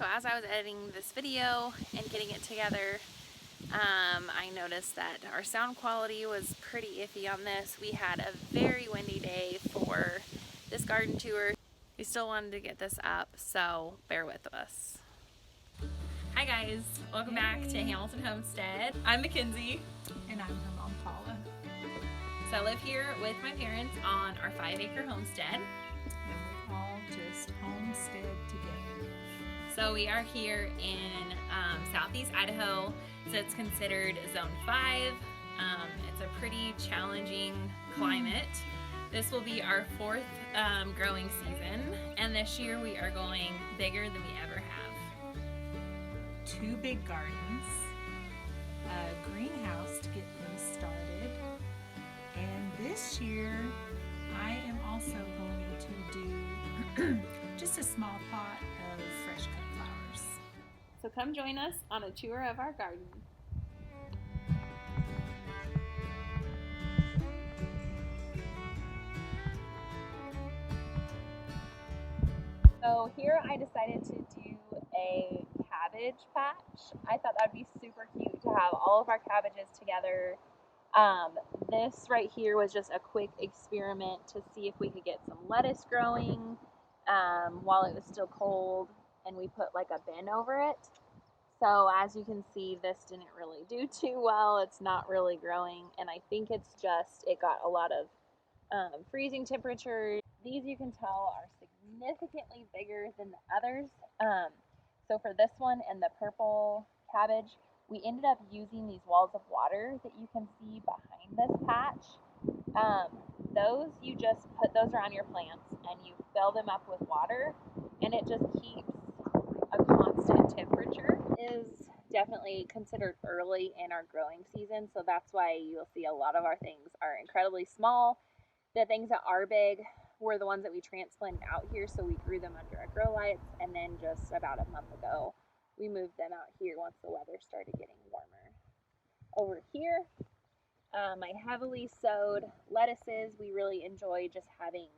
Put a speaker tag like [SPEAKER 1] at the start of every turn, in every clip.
[SPEAKER 1] So as I was editing this video and getting it together, I noticed that our sound quality was pretty iffy on this. We had a very windy day for this garden tour. We still wanted to get this up, so bear with us. Hi guys, welcome back to Hamilton Homestead. I'm Mackenzie.
[SPEAKER 2] And I'm her mom, Paula.
[SPEAKER 1] So I live here with my parents on our 5-acre homestead.
[SPEAKER 2] And we all just homestead together.
[SPEAKER 1] So we are here in southeast Idaho, so it's considered zone 5. It's a pretty challenging climate. This will be our 4th growing season, and this year we are going bigger than we ever have.
[SPEAKER 2] 2 big gardens, a greenhouse to get them started, and this year I am also going to do just a small pot of fresh cut flowers.
[SPEAKER 1] So come join us on a tour of our garden. So here I decided to do a cabbage patch. I thought that would be super cute to have all of our cabbages together. This right here was just a quick experiment to see if we could get some lettuce growing while it was still cold, and we put like a bin over it. So as you can see, this didn't really do too well. It's not really growing, and I think it's just it got a lot of freezing temperatures. These you can tell are significantly bigger than the others. So for this one and the purple cabbage, we ended up using these walls of water that you can see behind this patch. Those you just put those around your plants and you fill them up with water, and it just keeps a constant temperature. It is definitely considered early in our growing season, so that's why you'll see a lot of our things are incredibly small. The things that are big were the ones that we transplanted out here, so we grew them under our grow lights, and then just about a month ago we moved them out here once the weather started getting warmer. Over here, my heavily sowed lettuces, we really enjoy just having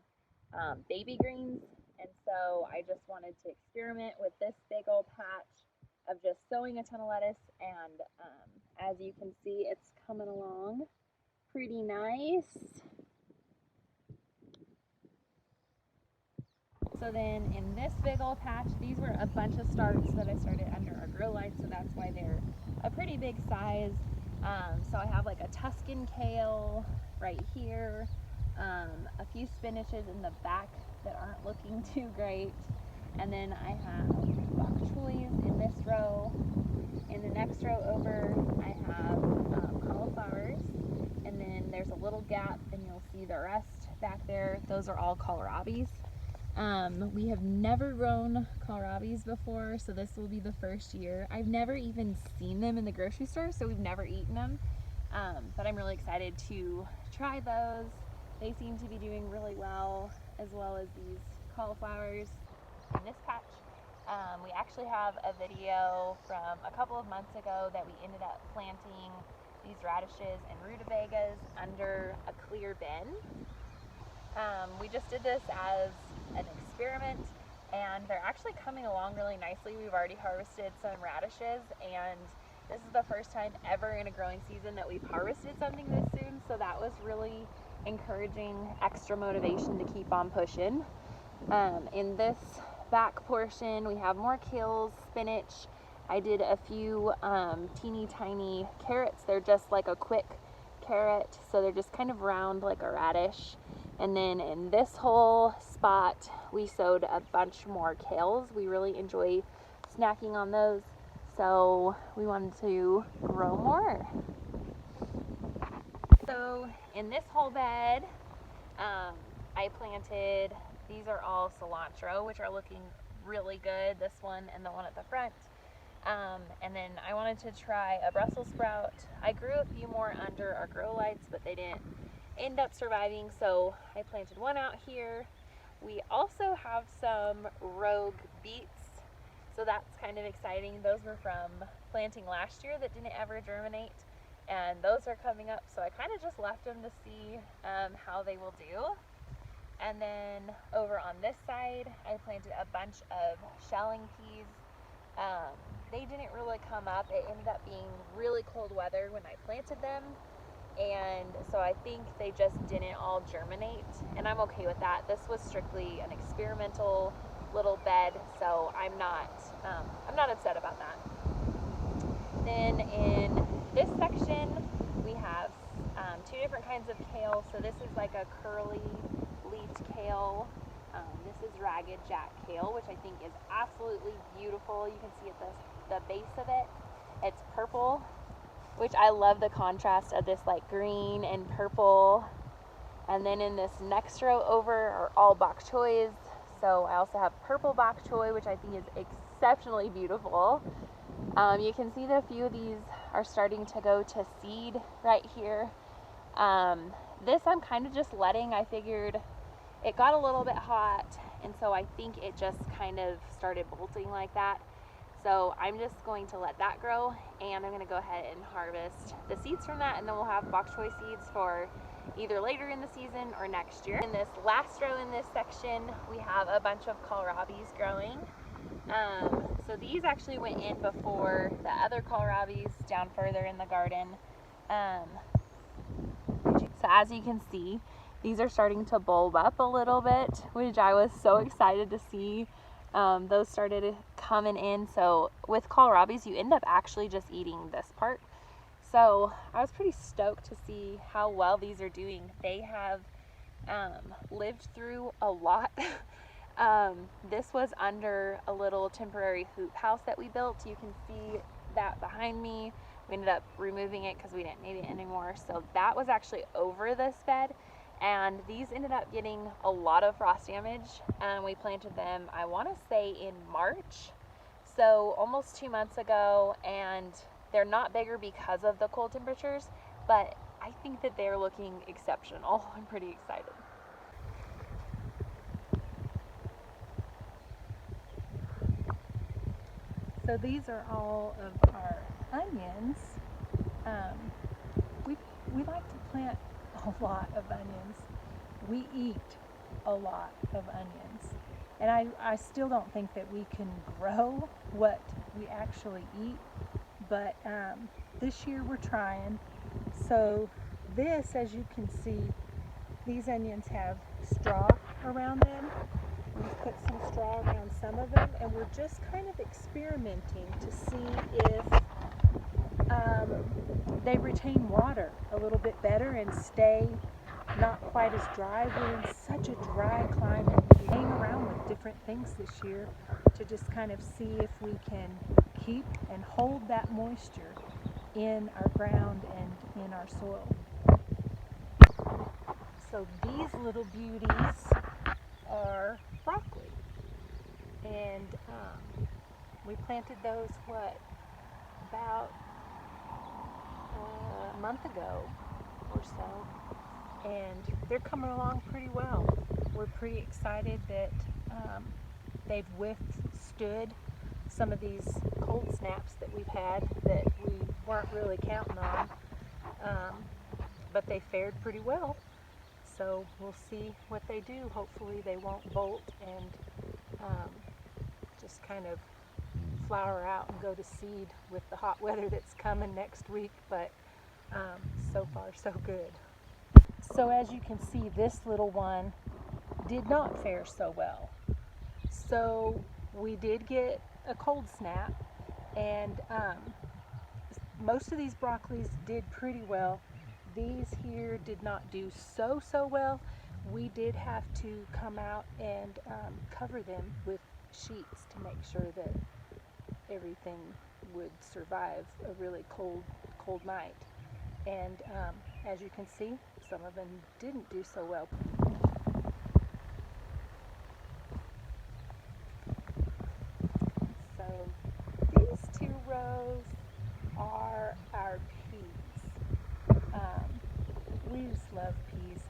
[SPEAKER 1] baby greens, and so I just wanted to experiment with this big old patch of just sowing a ton of lettuce, and as you can see, it's coming along pretty nice. So then in this big old patch, these were a bunch of starts that I started under our grow lights, so that's why they're a pretty big size. So I have like a Tuscan kale right here, a few spinaches in the back that aren't looking too great, and then I have bok choys in this row. In the next row over, I have cauliflowers, and then there's a little gap, and you'll see the rest back there. Those are all Kohlrabis. We have never grown Kohlrabis before, so this will be the first year. I've never even seen them in the grocery store, so we've never eaten them, but I'm really excited to try those. They seem to be doing really well as these cauliflowers. In this patch, we actually have a video from a couple of months ago that we ended up planting these radishes and rutabagas under a clear bin. We just did this as an experiment, and they're actually coming along really nicely. We've already harvested some radishes, and this is the first time ever in a growing season that we've harvested something this soon, so that was really encouraging, extra motivation to keep on pushing. In this back portion, we have more kales, spinach. I did a few teeny tiny carrots. They're just like a quick carrot, so they're just kind of round like a radish. And then in this whole spot, we sowed a bunch more kales. We really enjoy snacking on those, so we wanted to grow more. So in this whole bed, I planted, these are all cilantro, which are looking really good, this one and the one at the front. And then I wanted to try a Brussels sprout. I grew a few more under our grow lights, but they didn't end up surviving, so I planted one out here. We also have some rogue beets, so that's kind of exciting. Those were from planting last year that didn't ever germinate, and those are coming up, so I kind of just left them to see how they will do. And then over on this side, I planted a bunch of shelling peas. They didn't really come up. It ended up being really cold weather when I planted them, and so I think they just didn't all germinate, and I'm okay with that. This was strictly an experimental little bed, so I'm not upset about that. Then in this section we have two different kinds of kale. So this is like a curly leafed kale. This is ragged jack kale, which I think is absolutely beautiful. You can see at the base of it, it's purple, which I love the contrast of this like green and purple. And then in this next row over are all bok choys. So I also have purple bok choy, which I think is exceptionally beautiful. You can see that a few of these are starting to go to seed right here. This I'm kind of just letting. I figured it got a little bit hot, and so I think it just kind of started bolting like that. So I'm just going to let that grow, and I'm going to go ahead and harvest the seeds from that, and then we'll have bok choy seeds for either later in the season or next year. In this last row in this section, we have a bunch of kohlrabis growing. So these actually went in before the other kohlrabis down further in the garden. So as you can see, these are starting to bulb up a little bit, which I was so excited to see. Those started coming in. So with kohlrabis, you end up actually just eating this part. So I was pretty stoked to see how well these are doing. They have lived through a lot. This was under a little temporary hoop house that we built. You can see that behind me. We ended up removing it because we didn't need it anymore. So that was actually over this bed, and these ended up getting a lot of frost damage. We planted them, I want to say, in March, so almost 2 months ago, and they're not bigger because of the cold temperatures, but I think that they're looking exceptional. I'm pretty excited. So these are all of our onions. We like to plant a lot of onions. We eat a lot of onions. And I still don't think that we can grow what we actually eat, but this year we're trying. So this, as you can see, these onions have straw around them. We've put some straw around some of them, and we're just kind of experimenting to see if they retain water a little bit better and stay not quite as dry. We're in such a dry climate. We're playing around with different things this year to just kind of see if we can keep and hold that moisture in our ground and in our soil. So these little beauties are broccoli, and we planted those about a month ago or so, and they're coming along pretty well. We're pretty excited that they've withstood some of these cold snaps that we've had that we weren't really counting on, but they fared pretty well. So we'll see what they do. Hopefully they won't bolt and just kind of flower out and go to seed with the hot weather that's coming next week, but so far so good. So as you can see, this little one did not fare so well. So we did get a cold snap, and most of these broccolis did pretty well. These here did not do so well. We did have to come out and cover them with sheets to make sure that everything would survive a really cold night. And as you can see, some of them didn't do so well. So these two rows are our peas. We just love peas.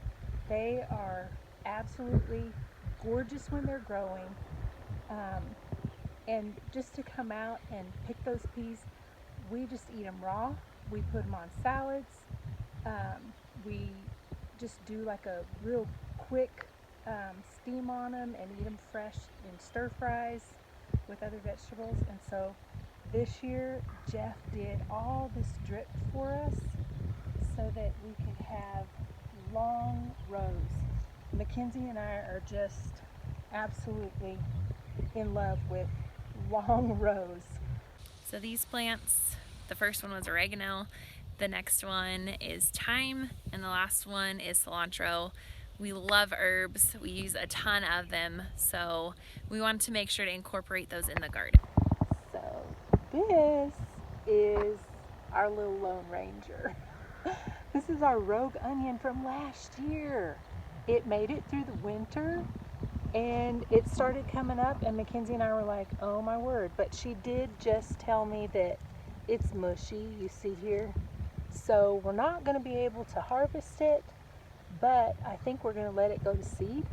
[SPEAKER 1] They are absolutely gorgeous when they're growing. And just to come out and pick those peas, we just eat them raw. We put them on salads. We just do like a real quick steam on them and eat them fresh in stir fries.
[SPEAKER 3] with other vegetables, and so this year Jeff did all this drip for us so that we could have long rows. Mackenzie and I are just absolutely in love with long rows.
[SPEAKER 1] So these plants, the first one was oregano, the next one is thyme, and the last one is cilantro. We love herbs, we use a ton of them, so we wanted to make sure to incorporate those in the garden.
[SPEAKER 3] So this is our little Lone Ranger. This is our rogue onion from last year. It made it through the winter and it started coming up, and Mackenzie and I were like, oh my word. But she did just tell me that it's mushy, you see here. So we're not going to be able to harvest it, but I think we're going to let it go to seed,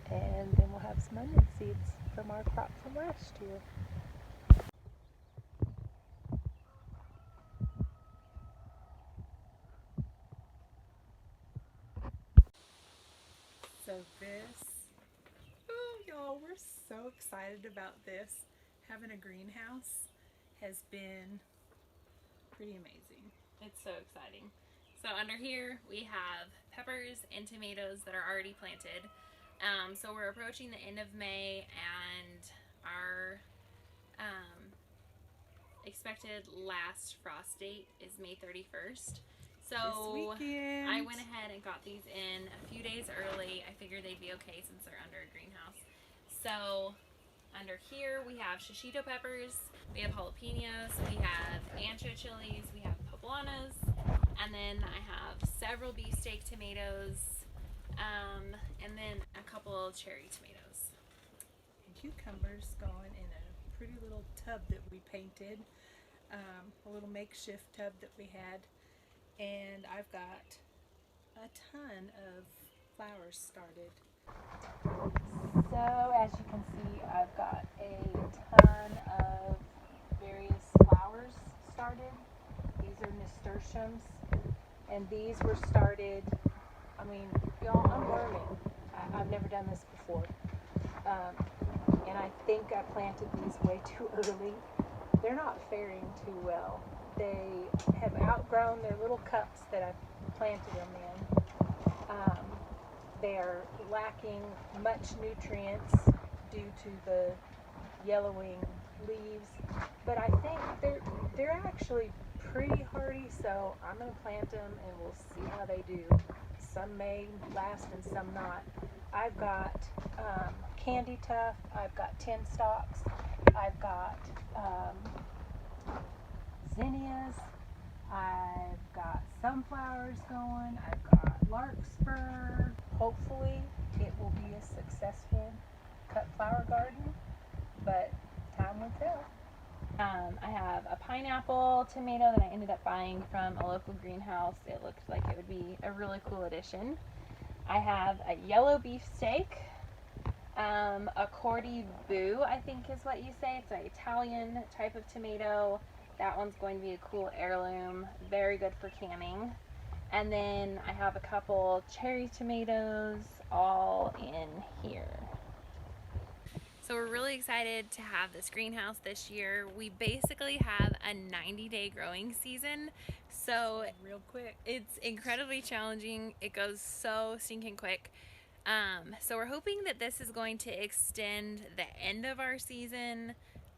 [SPEAKER 3] and then we'll have some onion seeds from our crop from last year.
[SPEAKER 2] So this, oh y'all, we're so excited about this. Having a greenhouse has been pretty amazing.
[SPEAKER 1] It's so exciting. So under here we have peppers and tomatoes that are already planted. So we're approaching the end of May, and our expected last frost date is May 31st. So
[SPEAKER 2] This weekend.
[SPEAKER 1] I went ahead and got these in a few days early. I figured they'd be okay since they're under a greenhouse. So under here we have Shoshito peppers, we have jalapenos, we have Ancho chilies, we have Poblanos, and then I have several beefsteak tomatoes, and then a couple cherry tomatoes.
[SPEAKER 2] And cucumbers going in a pretty little tub that we painted, a little makeshift tub that we had. And I've got a ton of flowers started.
[SPEAKER 3] So as you can see, I've got a ton of various flowers started. These are nasturtiums, and these were started, I mean, y'all, I'm learning. I've never done this before. And I think I planted these way too early. They're not faring too well. They have outgrown their little cups that I planted them in. They are lacking much nutrients due to the yellowing leaves, but I think they're actually pretty hardy, so I'm going to plant them and we'll see how they do. Some may last and some not. I've got candy tuft, I've got 10 stalks, I've got zinnias, I've got sunflowers going, I've got larkspur. Hopefully it will be a successful cut flower garden, but time will tell.
[SPEAKER 1] I have a pineapple tomato that I ended up buying from a local greenhouse. It looked like it would be a really cool addition. I have a yellow beefsteak, a Cordy Boo, I think is what you say. It's an Italian type of tomato. That one's going to be a cool heirloom, very good for canning. And then I have a couple cherry tomatoes all in here. So we're really excited to have this greenhouse this year. We basically have a 90-day growing season, so
[SPEAKER 2] Real quick.
[SPEAKER 1] it's incredibly challenging. It goes so stinking quick. So we're hoping that this is going to extend the end of our season,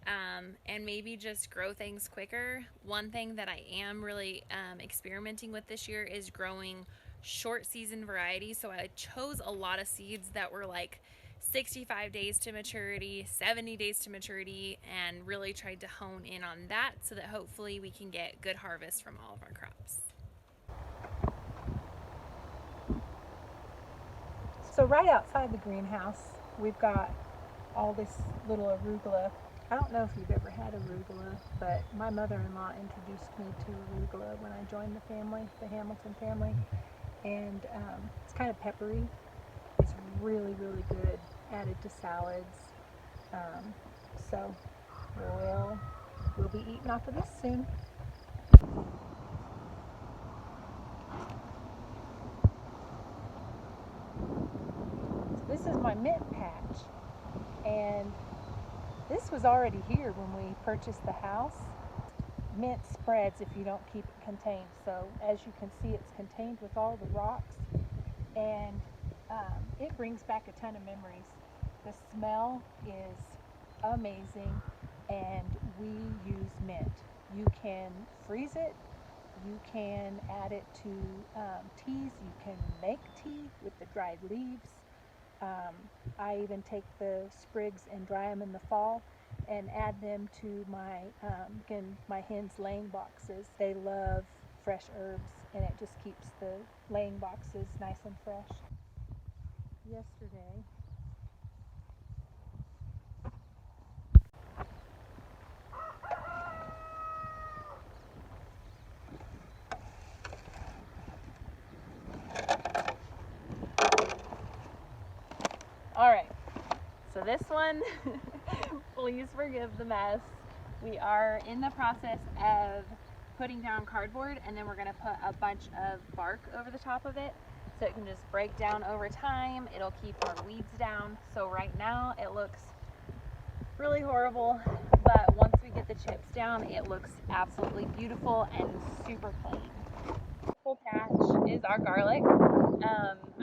[SPEAKER 1] and maybe just grow things quicker. One thing that I am really experimenting with this year is growing short season varieties. So I chose a lot of seeds that were like 65 days to maturity, 70 days to maturity, and really tried to hone in on that so that hopefully we can get good harvest from all of our crops.
[SPEAKER 3] So right outside the greenhouse, we've got all this little arugula. I don't know if you've ever had arugula, but my mother-in-law introduced me to arugula when I joined the family, the Hamilton family. And it's kind of peppery. It's really, really good added to salads. So we'll be eating off of this soon. So this is my mint patch, and This was already here when we purchased the house. Mint spreads if you don't keep it contained. So as you can see, it's contained with all the rocks, and it brings back a ton of memories. The smell is amazing, and we use mint. You can freeze it, you can add it to teas, you can make tea with the dried leaves. I even take the sprigs and dry them in the fall and add them to my hens' laying boxes. They love fresh herbs, and it just keeps the laying boxes nice and fresh. Yesterday,
[SPEAKER 1] All right, so this one, please forgive the mess. We are in the process of putting down cardboard, and then we're gonna put a bunch of bark over the top of it so it can just break down over time. It'll keep our weeds down. So right now it looks really horrible, but once we get the chips down, it looks absolutely beautiful and super clean. Full patch is our garlic.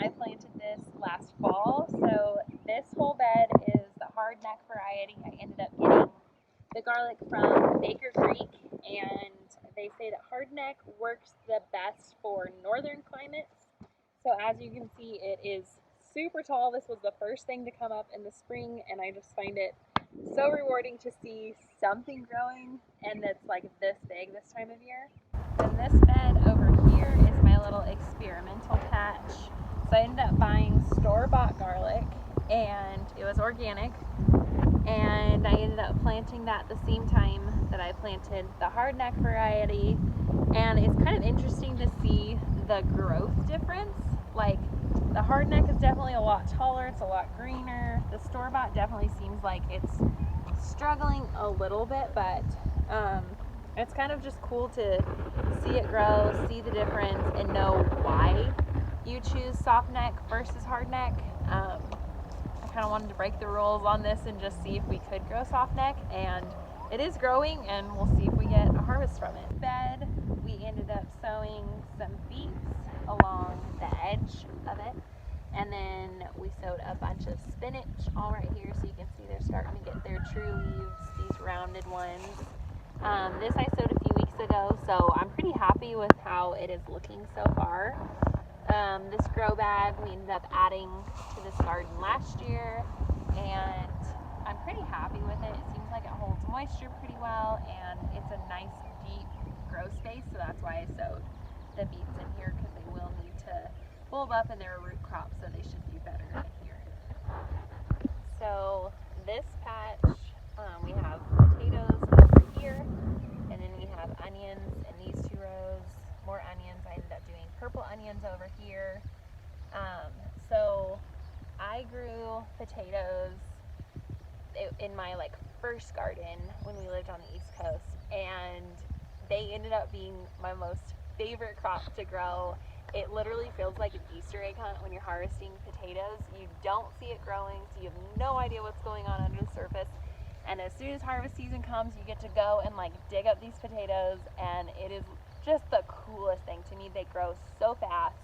[SPEAKER 1] I planted this last fall, so this whole bed is the hardneck variety. I ended up getting the garlic from Baker Creek, and they say that hardneck works the best for northern climates. So as you can see, it is super tall. This was the first thing to come up in the spring, and I just find it so rewarding to see something growing and that's like this big this time of year. And this bed over here is my little experimental patch. So I ended up buying store-bought garlic, and it was organic, and I ended up planting that at the same time that I planted the hardneck variety. And it's kind of interesting to see the growth difference. Like, the hardneck is definitely a lot taller, it's a lot greener. The store-bought definitely seems like it's struggling a little bit, but it's kind of just cool to see it grow, see the difference, and know why you choose soft neck versus hard neck. I kind of wanted to break the rules on this and just see if we could grow soft neck, and it is growing, and we'll see if we get a harvest from it. Bed, we ended up sowing some beets along the edge of it, and then we sowed a bunch of spinach all right here, so you can see they're starting to get their true leaves, these rounded ones. This I sowed a few weeks ago, so I'm pretty happy with how it is looking so far. This grow bag we ended up adding to this garden last year, and I'm pretty happy with it. It seems like it holds moisture pretty well, and it's a nice deep grow space, so that's why I sowed the beets in here, because they will need to bulb up, and they're a root crop, so they should do better in here. So this patch, we have potatoes over here, and then we have onions in these two rows, more onions. I ended up doing purple onions over here. So I grew potatoes in my first garden when we lived on the East Coast, and they ended up being my most favorite crop to grow. It literally feels like an Easter egg hunt when you're harvesting potatoes. You don't see it growing, so you have no idea what's going on under the surface. And as soon as harvest season comes, you get to go and dig up these potatoes, and it is just the coolest thing to me. They grow so fast,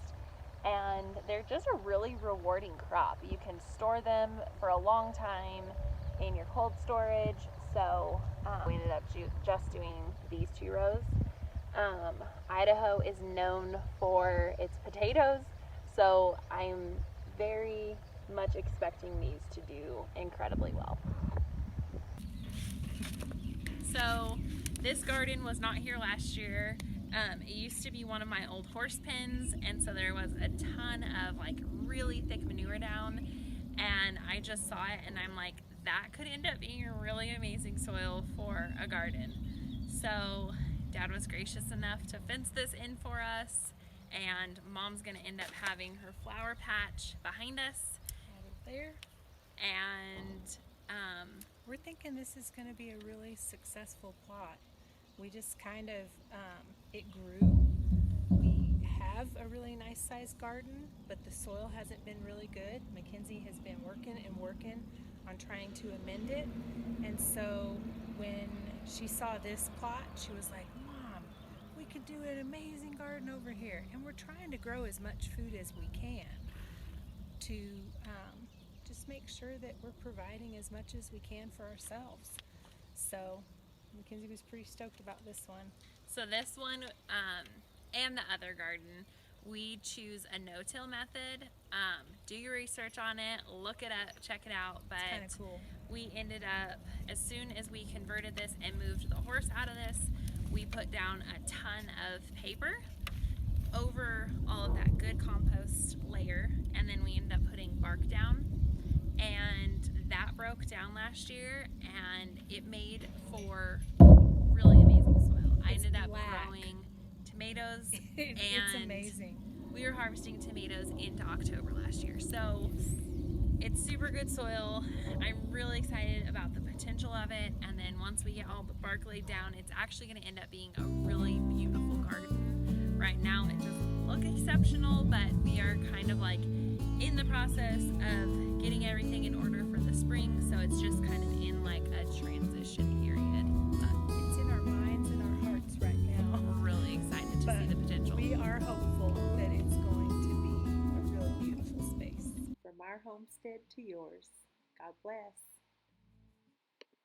[SPEAKER 1] and they're just a really rewarding crop. You can store them for a long time in your cold storage. So we ended up just doing these two rows. Idaho is known for its potatoes, so I'm very much expecting these to do incredibly well. So this garden was not here last year. It used to be one of my old horse pens, and so there was a ton of really thick manure down, and I just saw it and I'm like, that could end up being a really amazing soil for a garden. So Dad was gracious enough to fence this in for us, and Mom's gonna end up having her flower patch behind us there, and
[SPEAKER 2] We're thinking this is going to be a really successful plot. We just kind of, it grew. We have a really nice sized garden, but the soil hasn't been really good. Mackenzie has been working and working on trying to amend it. And so when she saw this plot, she was like, Mom, we could do an amazing garden over here. And we're trying to grow as much food as we can to just make sure that we're providing as much as we can for ourselves. So Mackenzie was pretty stoked about this one.
[SPEAKER 1] So this one and the other garden, we choose a no-till method. Do your research on it, look it up, check it out. But
[SPEAKER 2] It's kind of cool.
[SPEAKER 1] we ended up, as soon as we converted this and moved the horse out of this, we put down a ton of paper over all of that good compost layer, and then we ended up putting bark down, and that broke down last year, and it made for really amazing soil. I ended up growing tomatoes,
[SPEAKER 2] It's
[SPEAKER 1] and
[SPEAKER 2] amazing.
[SPEAKER 1] we were harvesting tomatoes into October last year. So it's super good soil. I'm really excited about the potential of it, and then once we get all the bark laid down, it's actually going to end up being a really beautiful garden. Right now it doesn't look exceptional, but we are kind of like in the process of getting everything in order for the spring, so it's just kind of in like a transition period.
[SPEAKER 2] It's in our minds and our hearts right now.
[SPEAKER 1] We're really excited to see the potential.
[SPEAKER 2] We are hopeful that it's going to be a really beautiful space.
[SPEAKER 4] From our homestead to yours, God bless.